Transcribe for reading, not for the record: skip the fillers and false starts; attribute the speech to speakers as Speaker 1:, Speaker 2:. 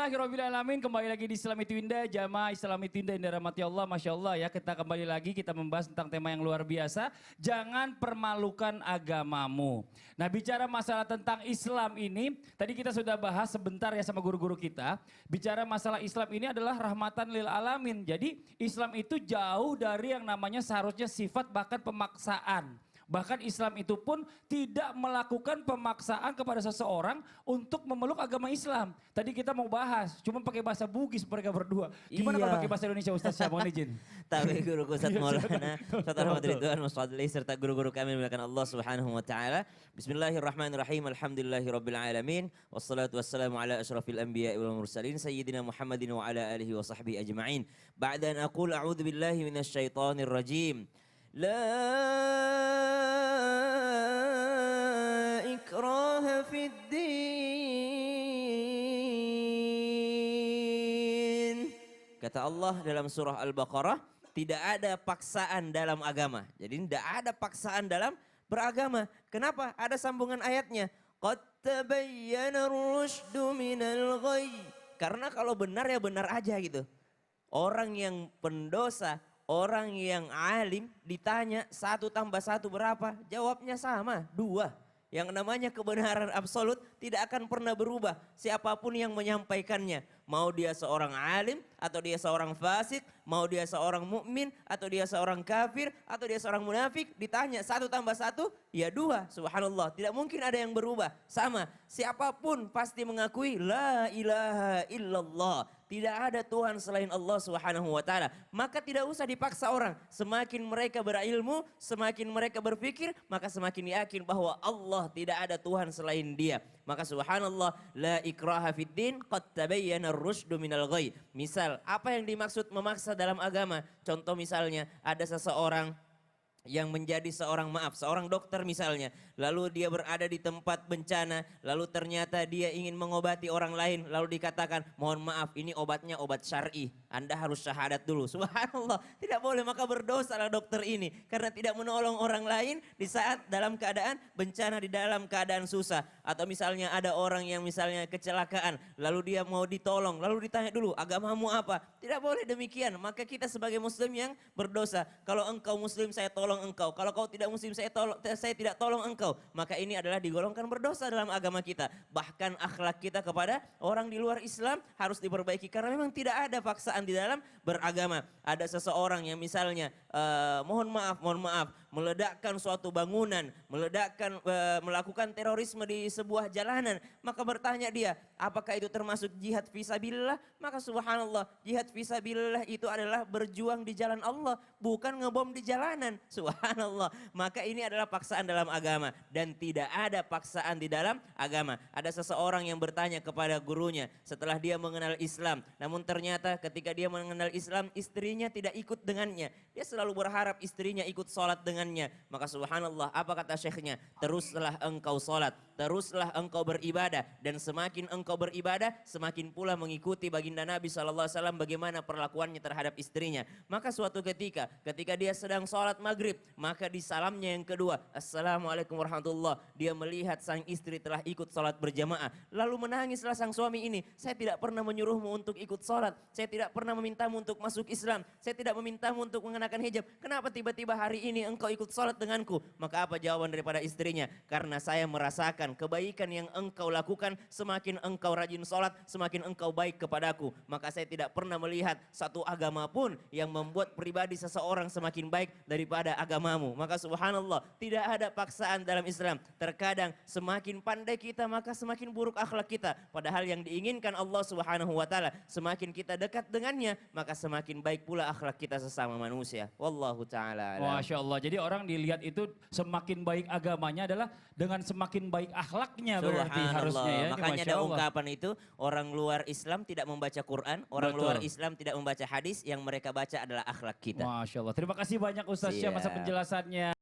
Speaker 1: Alhamdulillahirrabbilalamin, kembali lagi di Islam Itu Indah, jamaah Islam Itu Indah yang dirahmati Allah, Masya Allah ya, kita kembali lagi, kita membahas tentang tema yang luar biasa, jangan permalukan agamamu. Nah, bicara masalah tentang Islam ini, tadi kita sudah bahas sebentar ya sama guru-guru kita, bicara masalah Islam ini adalah rahmatan lil alamin, jadi Islam itu jauh dari yang namanya seharusnya sifat bahkan pemaksaan. Bahkan Islam itu pun tidak melakukan pemaksaan kepada seseorang untuk memeluk agama Islam. Tadi kita mau bahas, cuma pakai bahasa Bugis mereka berdua. Gimana kalau pakai bahasa Indonesia Ustaz Syah, mohon izin.
Speaker 2: Tapi guru Ustaz Maulana, Ustaz Rahmat Ridwan, Musfadli, serta guru-guru kami melakukan Allah Subhanahu wa taala. Bismillahirrahmanirrahim. Alhamdulillahirabbil alamin. Wassalatu wassalamu ala asyrafil anbiya'i wal mursalin sayyidina Muhammadin wa ala alihi wa sahbihi ajma'in. Ba'da an aqul a'udzu billahi minasyaitonir rajim. La ikraha fid din. Kata Allah dalam surah Al-Baqarah, tidak ada paksaan dalam agama. Jadi tidak ada paksaan dalam beragama. Kenapa? Ada sambungan ayatnya. Qad tabayyana ar-rusydu minal ghayy. Karena kalau benar ya benar aja gitu. Orang yang pendosa, orang yang alim ditanya 1 tambah 1 berapa? Jawabnya sama, 2. Yang namanya kebenaran absolut tidak akan pernah berubah. Siapapun yang menyampaikannya. Mau dia seorang alim atau dia seorang fasik. Mau dia seorang mukmin atau dia seorang kafir atau dia seorang munafik. Ditanya 1 tambah 1 ya 2. Subhanallah, tidak mungkin ada yang berubah. Sama, siapapun pasti mengakui la ilaha illallah. Tidak ada Tuhan selain Allah Subhanahu wa taala. Maka tidak usah dipaksa orang. Semakin mereka berilmu, semakin mereka berpikir, maka semakin yakin bahwa Allah tidak ada Tuhan selain Dia. Maka subhanallah, la ikraha fid din, qad tabayyana ar-rusydu minal ghayy. Misal, apa yang dimaksud memaksa dalam agama? Contoh misalnya, ada seseorang yang menjadi seorang dokter misalnya, lalu dia berada di tempat bencana, lalu ternyata dia ingin mengobati orang lain, lalu dikatakan, mohon maaf ini obatnya obat syar'i, Anda harus syahadat dulu. Subhanallah, tidak boleh, maka berdosalah dokter ini karena tidak menolong orang lain di saat dalam keadaan bencana, di dalam keadaan susah. Atau misalnya ada orang yang misalnya kecelakaan, lalu dia mau ditolong, lalu ditanya dulu, agamamu apa? Tidak boleh demikian, maka kita sebagai muslim yang berdosa. Kalau engkau muslim saya tolong engkau, kalau kau tidak muslim saya tidak tolong engkau, maka ini adalah digolongkan berdosa dalam agama kita. Bahkan akhlak kita kepada orang di luar Islam harus diperbaiki karena memang tidak ada paksaan di dalam beragama. Ada seseorang yang misalnya mohon maaf meledakkan suatu bangunan, melakukan terorisme di sebuah jalanan, maka bertanya dia, apakah itu termasuk jihad fisabilillah? Maka subhanallah, jihad fisabilillah itu adalah berjuang di jalan Allah, bukan ngebom di jalanan. Subhanallah, maka ini adalah paksaan dalam agama dan tidak ada paksaan di dalam agama. Ada seseorang yang bertanya kepada gurunya setelah dia mengenal Islam, namun ternyata ketika dia mengenal Islam istrinya tidak ikut dengannya. Dia selalu berharap istrinya ikut sholat dengannya. Maka subhanallah, apa kata syekhnya? Teruslah engkau sholat, teruslah engkau beribadah, dan semakin engkau beribadah semakin pula mengikuti baginda Nabi SAW bagaimana perlakuannya terhadap istrinya. Maka suatu ketika dia sedang sholat maghrib, maka di salamnya yang kedua, assalamualaikum warahmatullah, dia melihat sang istri telah ikut sholat berjamaah. Lalu menangislah sang suami ini, saya tidak pernah menyuruhmu untuk ikut sholat, saya tidak pernah memintamu untuk masuk Islam, saya tidak memintamu untuk mengenakan hijab, kenapa tiba-tiba hari ini engkau ikut sholat denganku? Maka apa jawaban daripada istrinya? Karena saya merasakan kebaikan yang engkau lakukan, semakin engkau rajin sholat, semakin engkau baik kepadaku. Maka saya tidak pernah melihat satu agama pun yang membuat pribadi seseorang semakin baik daripada agamamu. Maka subhanallah, tidak ada paksaan dalam Islam. Terkadang semakin pandai kita maka semakin buruk akhlak kita. Padahal yang diinginkan Allah Subhanahu wa taala, semakin kita dekat dengannya maka semakin baik pula akhlak kita sesama manusia. Wallahu taala alam.
Speaker 1: Masya Allah, jadi orang dilihat itu semakin baik agamanya adalah dengan semakin baik akhlaknya berarti harusnya ya.
Speaker 2: Makanya ada ungkapan itu, orang luar Islam tidak membaca Quran, orang luar Islam tidak membaca hadis, yang mereka baca adalah akhlak kita.
Speaker 1: Masya Allah, terima kasih banyak Ustaz Syah masa penjelasannya.